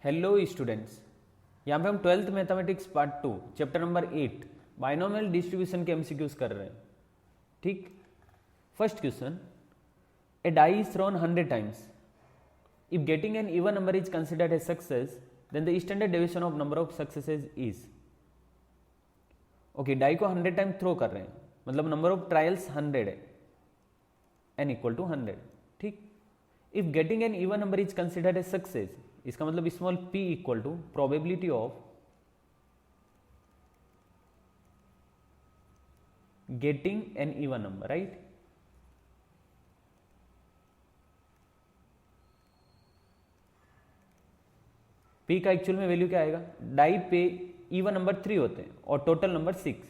Hello students, यहाँ पे हम 12th mathematics part 2 chapter number 8 binomial distribution के एमसीक्यूज कर रहे हैं. ठीक. First question, a die is thrown 100 times. If getting an even number is considered a success, then the standard deviation of number of successes is. Okay, die को 100 time throw कर रहे हैं, मतलब नंबर ऑफ ट्रायल्स 100 है, n equal to 100. ठीक. If getting an even number is considered a success, इसका मतलब small p equal to probability of getting an even number, right. p का एक्चुअल में वैल्यू क्या आएगा? डाई पे इवन नंबर 3 होते हैं और टोटल नंबर 6,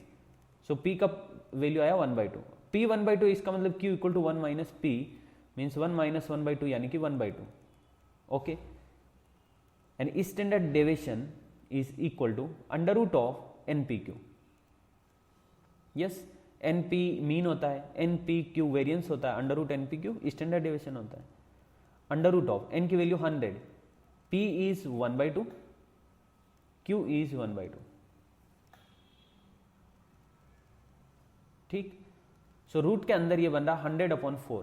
सो p का वैल्यू आया 1/2. p 1/2, इसका मतलब q equal to 1 minus p means 1 minus 1/2 यानी कि 1/2. Okay. and standard deviation is equal to under root of npq. yes, np mean होता है, npq वेरिएंस होता है, under root npq standard deviation होता है. अंडर रूट ऑफ n की value 100, p is 1/2, q is 1/2. ठीक. सो रूट के अंदर ये बन रहा 100/4.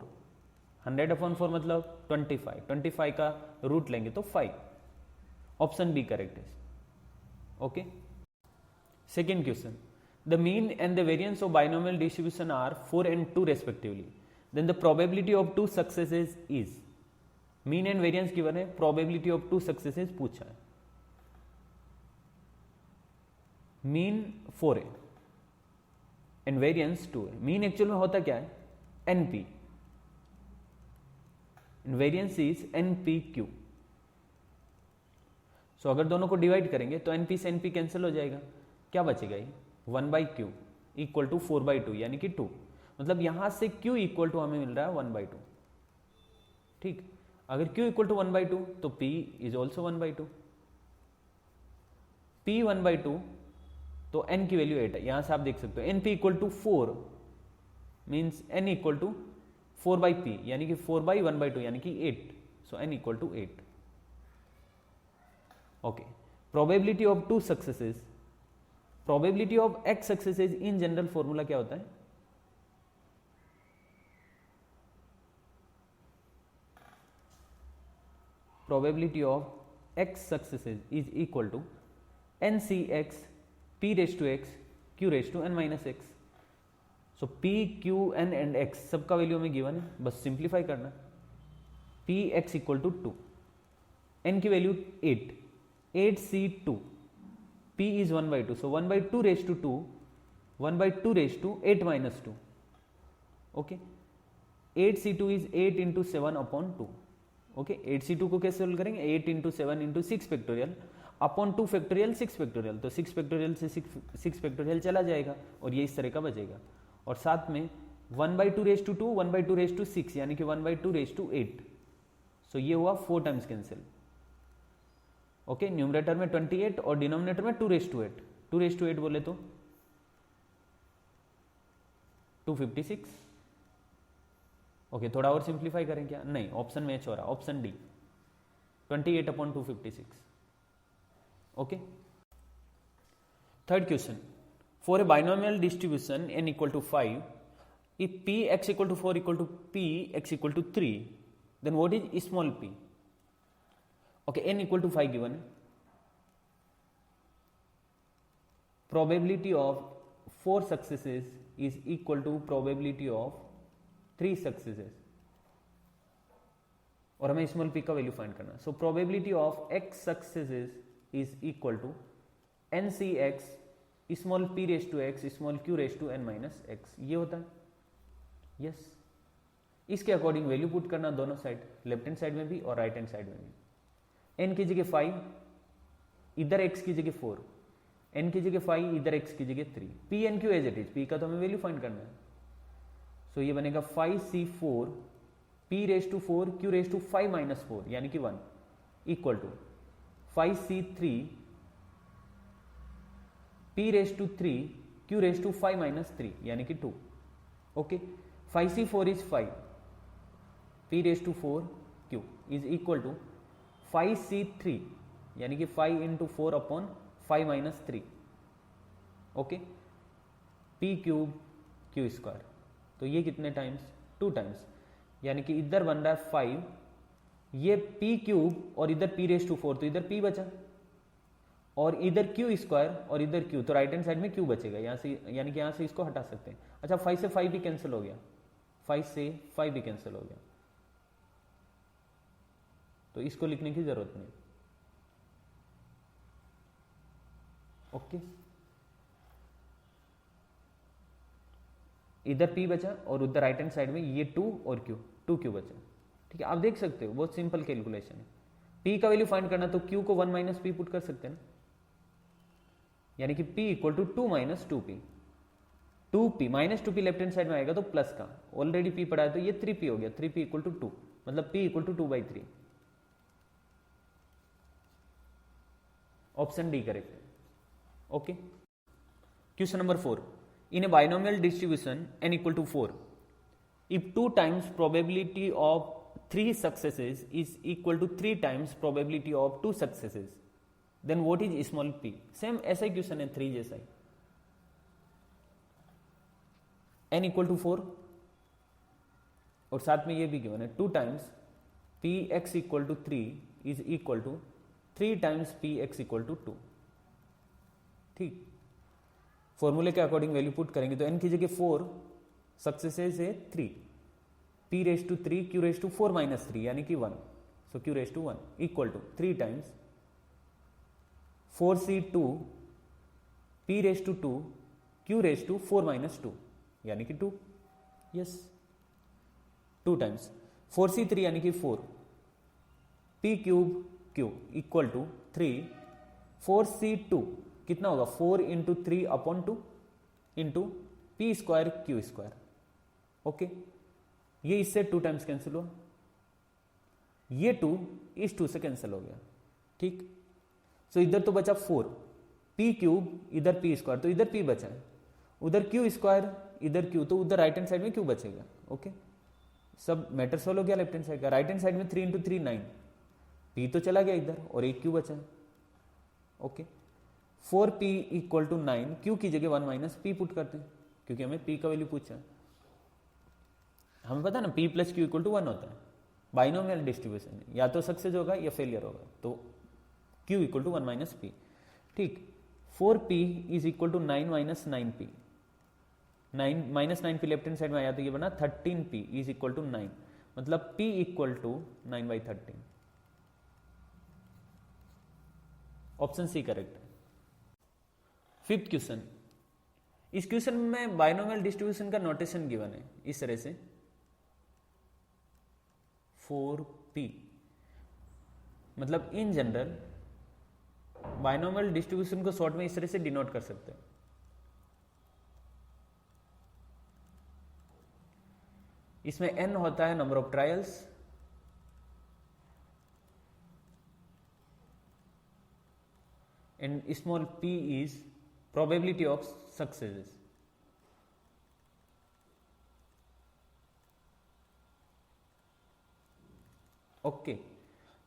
100/4 मतलब 25 का रूट लेंगे तो 5. ऑप्शन बी करेक्ट है. Okay. Second question, the mean and the variance of binomial distribution are 4 and 2 respectively, then the probability of 2 successes is. Mean and variance given है, प्रोबेबिलिटी ऑफ 2 सक्सेसेस पूछा है. Mean 4 है and variance 2 है. Mean actual में होता क्या है? np. Variance is npq. सो अगर दोनों को डिवाइड करेंगे तो np से np कैंसिल हो जाएगा. क्या बचेगा? ये 1/q इक्वल टू 4/2 यानी कि 2. मतलब यहां से q इक्वल टू हमें मिल रहा है 1/2. ठीक. अगर q इक्वल टू 1/2 तो p इज ऑल्सो 1/2. p 1/2 तो n की वैल्यू 8 है. यहां से आप देख सकते हो np equal to 4 means n equal to 4/p यानी कि 4/1/2 यानी कि 8. So n equal to 8. Okay. Probability of 2 successes, probability of x successes in general formula क्या होता है? Probability of x successes is equal to ncx p raise to x q raise to n minus x. So p q n and x सबका वैल्यू हमें given है, बस simplify करना. p x equal to 2, n की value 8, 8c2, p is 1/2, so 1/2 raised to 2, 1/2 raised to 8 minus 2. okay, 8c2 is 8 into 7 upon 2. okay, 8c2 को कैसे solve करेंगे? 8 into 7 into 6 factorial upon 2 factorial 6 factorial, तो 6 factorial से 6 factorial चला जाएगा और ये इस तरह का बचेगा. और साथ में 1/2 रेज टू 2, 1/2 रेज टू 6 यानी कि 1/2 रेज टू 8. सो ये हुआ 4 टाइम्स कैंसिल. ओके. न्यूमरेटर में 28 और डिनोमिनेटर में 2 रेज टू 8. 2 रेज टू 8 बोले तो 256. ओके. थोड़ा और सिंप्लीफाई करें क्या? नहीं, ऑप्शन मैच हो रहा, option D 28/256. Okay. Third question, for a binomial distribution n equal to 5, if p x equal to 4 equal to p x equal to 3, then what is small p? Okay. n equal to 5 given है. Probability of 4 successes is equal to probability of 3 successes और हमें small p का value find करना. So probability of x successes is equal to ncx small p raise to x small q raise to n minus x. ये होता है. Yes. इसके according value put करना दोनों साइड, लेफ्ट हैंड साइड में भी और राइट हैंड साइड में भी. n की जगह 5, इधर x की जगह 4, n की जगह 5, इधर x की जगह 3. p n q as it is, p का तो हमें वैल्यू फाइंड करना है. सो ये बनेगा 5c4 p raise to 4 q raise to 5 minus 4 यानी कि 1 equal to 5c3 p raise to 3 q raise to 5 minus 3 यानी कि 2. Okay. 5c4 is 5, p raise to 4 q is equal to 5c3 यानी कि 5 into 4 upon 5 minus 3, okay, P cube Q square. तो ये कितने times, 2 times, यानी कि इधर बन रहा है 5, ये पी क्यूब और इधर पी रेस टू 4, तो इधर पी बचा, और इधर क्यू स्क्वायर और इधर क्यू, तो राइट हैंड साइड में क्यू बचेगा यहाँ से, यानी कि यहाँ से इसको हटा सकते हैं। अच्छा 5 से 5 भी कैंसिल हो गया, 5 से 5 भी कैंसिल हो गया, तो इसको लिखने की जरूरत नहीं, ओके। इधर p बचा और उधर राइट हैंड साइड में ये 2 और q, 2q बचा, ठीक है। आप देख सकते हो बहुत सिंपल कैलकुलेशन है। p का वैल्यू फाइंड करना तो q को 1 माइनस पी पुट कर सकते हैं ना, यानी कि p equal to 2 minus 2p, 2p minus 2p left hand side में आएगा तो प्लस का, ऑलरेडी p पड़ा है तो ये 3p हो गया, 3p इक्वल टू 2, मतलब p equal to 2/3, option D correct है, okay. Question number 4, in a binomial distribution n equal to 4, if 2 times probability of 3 successes is equal to 3 times probability of 2 successes, then what is small p? Same ऐसा ही question है 3 जैसा ही, n equal to 4 और साथ में ये भी given है 2 times p x equal to 3 is equal to 3 times p x equal to 2, ठीक। फॉर्मूले के अकॉर्डिंग वैल्यू पुट करेंगे तो n की जगह 4, सक्सेसेस है 3, p raise to 3 q raise to 4 minus 3 यानी कि 1, so q raise to 1 equal to 3 times 4c2 p raise to 2 q raise to 4 minus 2 यानी कि 2, यस, 2 टाइम्स 4c3 यानी कि 4, p cube q equal to 3, 4c2 कितना होगा 4 into 3 upon 2 into P square Q square, okay. ये इससे 2 times cancel हुआ, ये 2 इस 2 से कैंसिल हो गया, ठीक। सो इधर तो बचा 4, पी क्यूब इधर पी स्क्वायर, तो इधर पी बचा है, उधर क्यू स्क्वायर इधर क्यू, तो उधर राइट हैंड साइड में क्यू बचेगा, ओके। सब मैटर सोल्व हो गया लेफ्ट हैंड साइड का, राइट हैंड साइड में 3 इंटू 3 9, पी तो चला गया इधर और एक क्यू बचा है, okay. 4p equal to 9, Q की जगह 1 माइनस पी पुट करते हैं क्योंकि हमें p का वैल्यू पूछा है, हमें पता ना p plus Q equal to 1 होता है, बाइनोमियल डिस्ट्रीब्यूशन या तो सक्सेस होगा या फेलियर होगा, तो q equal to 1 minus P, ठीक। 4p is equal to 9 minus 9p, 9 minus 9p left hand side में आया तो ये बना 13p इज इक्वल टू 9, मतलब p equal to 9/13, option C correct है। 5th क्वेश्चन, इस क्वेश्चन में बाइनोमियल डिस्ट्रीब्यूशन का नोटेशन गिवन है इस तरह से 4p, मतलब इन जनरल बाइनोमियल डिस्ट्रीब्यूशन को शॉर्ट में इस तरह से डिनोट कर सकते हैं, इसमें n होता है number of trials, and small p is probability of successes, okay.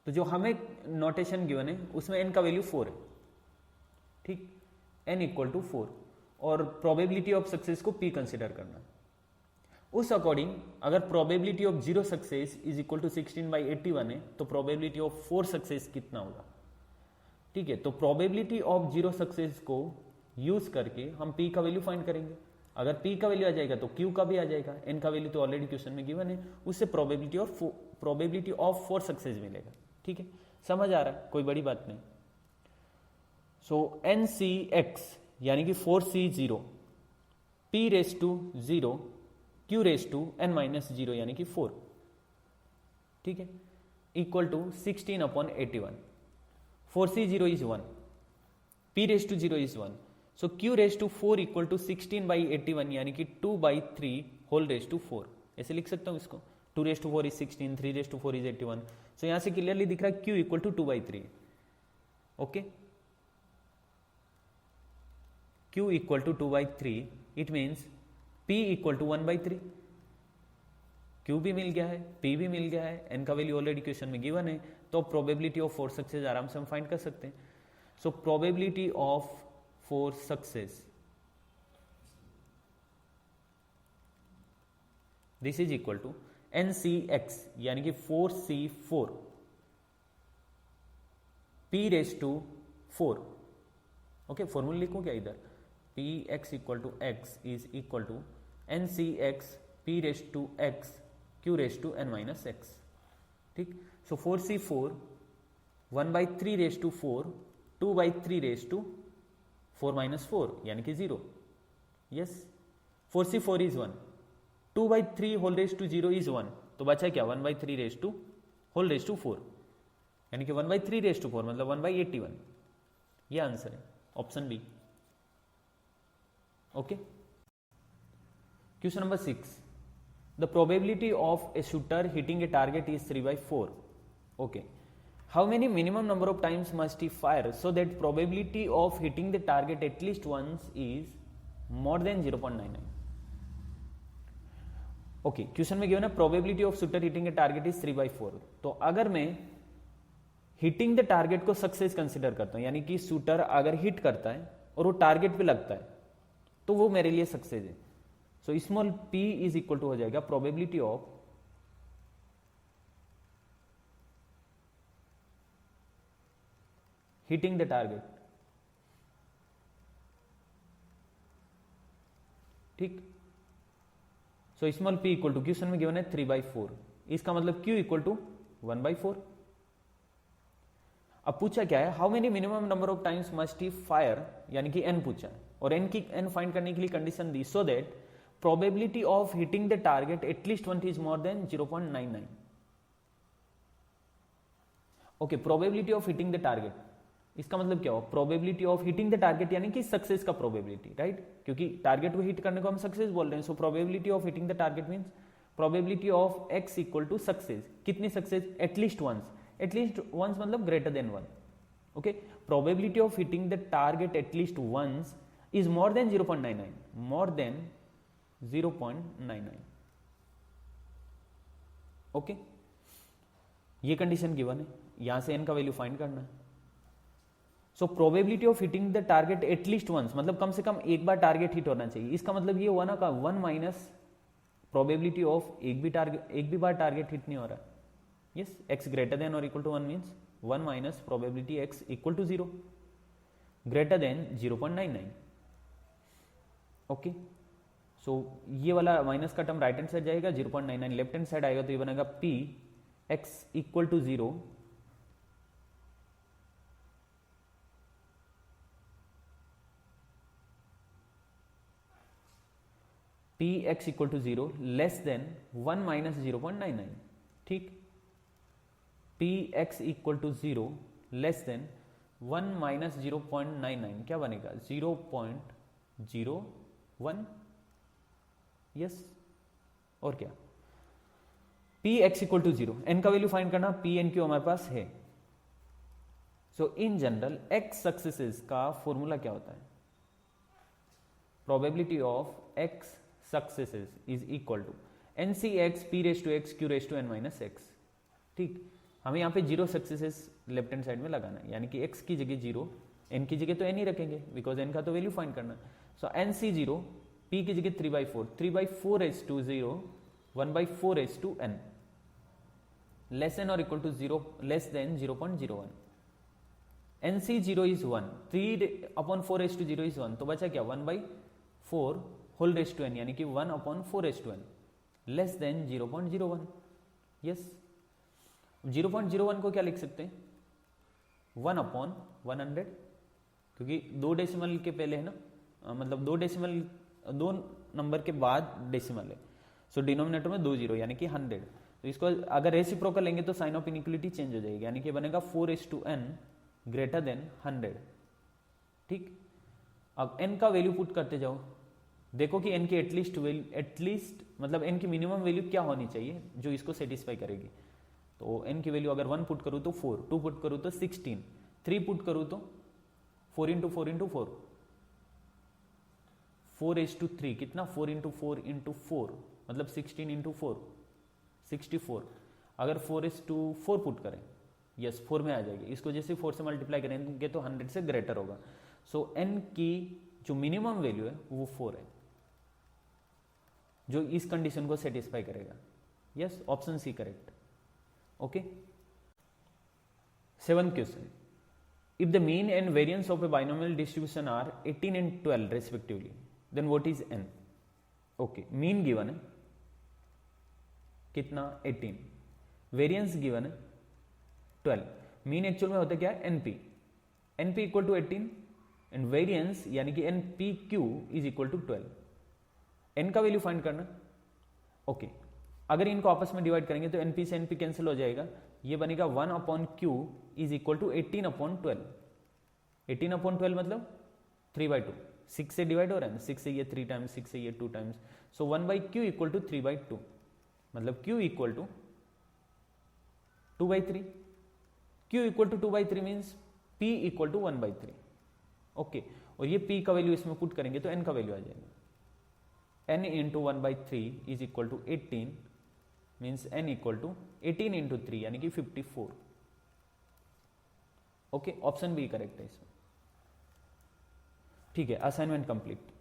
तो जो हमें नोटेशन गिवन है उसमें n का वैल्यू 4 है, ठीक, n इक्वल टू 4, और प्रोबेबिलिटी ऑफ सक्सेस को p कंसिडर करना, उस अकॉर्डिंग अगर probability of 0 success is equal to 16/81 है तो प्रोबेबिलिटी ऑफ 4 सक्सेस कितना होगा, ठीक है। तो प्रोबेबिलिटी ऑफ 0 सक्सेस को यूज करके हम p का वैल्यू फाइंड करेंगे, अगर p का वैल्यू आ जाएगा तो q का भी आ जाएगा, n का वैल्यू तो ऑलरेडी क्वेश्चन में गिवन है, उससे प्रोबेबिलिटी ऑफ 4 सक्सेस मिलेगा, ठीक है। समझ आ रहा है, कोई बड़ी बात नहीं। सो NCX यानी कि 4C0 p raise to 0 q raise to n minus 0 यानी कि 4, ठीक है, equal to 16/81, 4C0 is 1, p raise to 0 is 1, so q raise to 4 equal to 16/81 यानी कि 2/3 होल रेस टू 4, ऐसे लिख सकता हूं इसको, 2 raise to 4 is 16, 3 raise to 4 is 81, so यहां से क्लियरली दिख रहा है q equal to 2/3, okay. q equal to 2/3, it means p equal to 1/3, Q भी मिल गया है, P भी मिल गया है, N का वैल्यू ऑलरेडी क्वेश्चन में गिवन है, तो प्रोबेबिलिटी ऑफ 4 सक्सेस आराम से हम फाइंड कर सकते हैं. So probability of 4 success, this is equal to NCX यानी कि 4C4 P raise to 4. Okay, formula लिखो क्या इधर, Px equal to x is equal to NCX P raise to x Q raise to n minus x. ठीक, so 4C4 1/3 raise to 4 2/3 raise to 4 minus 4 यानी कि 0. Yes, 4C4 is 1, 2/3 whole raise to 0 is 1, तो बचा क्या 1/3 raise to whole raise to 4 यानी कि 1/3 raise to 4 मतलब 1/81. ये आंसर है option B. Okay, question number 6. The probability of a shooter hitting a target is 3/4. Okay, how many minimum number of times must he fire so that probability of hitting the target at least once is more than 0.99. Okay, question में given है probability of shooter hitting a target is 3/4. तो अगर मैं hitting the target को success consider करता हूं, यानी कि शूटर अगर हिट करता है और वो टारगेट पे लगता है तो वो मेरे लिए सक्सेस है. So small p is equal to हो जाएगा probability of hitting the target. ठीक, so small p equal to question में गिवन है 3/4, इसका मतलब q इक्वल टू 1/4. अब पूछा क्या है, how many minimum number of times must he fire, यानी कि n पूछा है और n की n फाइंड करने के लिए कंडीशन दी, so that probability of hitting the target at least one is more than 0.99. Okay, probability of hitting the target, इसका मतलब क्या हो, probability of hitting the target यानी कि सक्सेस का प्रोबेबिलिटी, राइट, क्योंकि टारगेट को हिट करने को हम सक्सेस बोल रहे हैं. So probability of hitting the target means probability of x equal to success. कितनी success, at least once. At least once मतलब greater than 1. Okay, probability of hitting the target at least once is more than 0.99, more than 0.99. Okay, ये condition given है, यहां से n का value find करना है. So probability of hitting the target at least once मतलब कम से कम एक बार टारगेट हिट होना चाहिए. इसका मतलब ये हुआ ना का 1 माइनस प्रोबेबिलिटी ऑफ एक भी बार टारगेट हिट नहीं हो रहा. यस, x ग्रेटर देन और equal to 1 means 1 minus probability x equal to 0 greater than 0.99. Okay, so ये वाला माइनस का टर्म राइट हैंड साइड जाएगा, 0.99 लेफ्ट हैंड साइड आएगा, तो ये बनेगा p x equal to 0 p x equal to 0 less than 1 minus 0.99. ठीक, p x equal to 0 less than 1 minus 0.99 क्या बनेगा 0.01. यस, और क्या, p x equal to 0, n का वैल्यू फाइंड करना, p n q हमारे पास है. So in general x successes का फॉर्मूला क्या होता है, probability of x successes is equal to NCX P raise to x Q raise to n minus x. ठीक, हमें यहाँ पे 0 सक्सेसेस लेफ्ट हैंड साइड में लगाना है, यानी कि x की जगह 0, n की जगह तो n ही रखेंगे बिकॉज n का तो वैल्यू फाइंड करना है. सो NC0 p की जगह 3/4, 3/4 raise to 0 1/4 raise to n less than और equal to 0 less than 0.01. NC0 is 1, 3/4 raise to 0 is 1, तो बचा क्या 1/4 होल रेज टू n यानी कि 1/4 raise to n less than 0.01. Yes, 0.01 को क्या लिख सकते हैं 1/100, क्योंकि 2 डेसिमल के पहले है ना, मतलब 2 नंबर के बाद डेसिमल है. सो डिनोमिनेटर में 2 0 यानी कि 100. तो इसको अगर रेसिप्रोकल लेंगे तो साइन ऑफ इनइक्वालिटी चेंज हो जाएगी, यानी कि बनेगा 4:n ग्रेटर देन 100. ठीक, अब n का वैल्यू पुट करते जाओ, देखो कि n की एटलीस्ट मतलब n की मिनिमम वैल्यू क्या होनी चाहिए जो इसको सेटिस्फाई करेगी. तो n की वैल्यू अगर 1 पुट करूँ तो 4, 2 पुट करूँ तो 16, 3 पुट करूँ तो 4 इंटू 4 इंटू 4, 4:3 कितना 4 इंटू 4 इंटू 4 मतलब 16 इंटू 4 64। अगर 4:4 पुट करें, यस 4 में आ जाएगी, इसको जैसे 4 से मल्टीप्लाई करेंगे तो 100 से ग्रेटर होगा। सो n की जो मिनिमम वैल्यू है वो 4 है, जो इस कंडीशन को सेटिस्फाई करेगा। Yes, option C correct. Okay, 7th question, if the mean and variance of a binomial distribution are 18 and 12 respectively, then what is n? Okay, mean given है कितना 18, वेरियंस गिवन है 12। मीन एक्चुअल में होता क्या है np, np equal to 18 and variance यानी कि npq is equal to 12। n का वैल्यू फाइंड करना। ओके, अगर इनको आपस में डिवाइड करेंगे तो np से np कैंसिल हो जाएगा, ये बनेगा 1/q इज इक्वल टू 18/12। 18/12 मतलब 3/2, 6 से डिवाइड हो रहा है ना, 6 से ये 3 टाइम्स, 6 से ये 2 times, so 1/q equal to 3/2, मतलब q equal to 2/3। q equal to 2/3 means p equal to 1/3। Okay, और ये p का वैल्यू इसमें पुट करेंगे तो n का वैल्यू आ जाएगा, n into 1/3 is equal to 18 means n equal to 18 into 3 यानी कि 54। ओके, ऑप्शन बी करेक्ट है इसमें। ठीक है, असाइनमेंट कंप्लीट।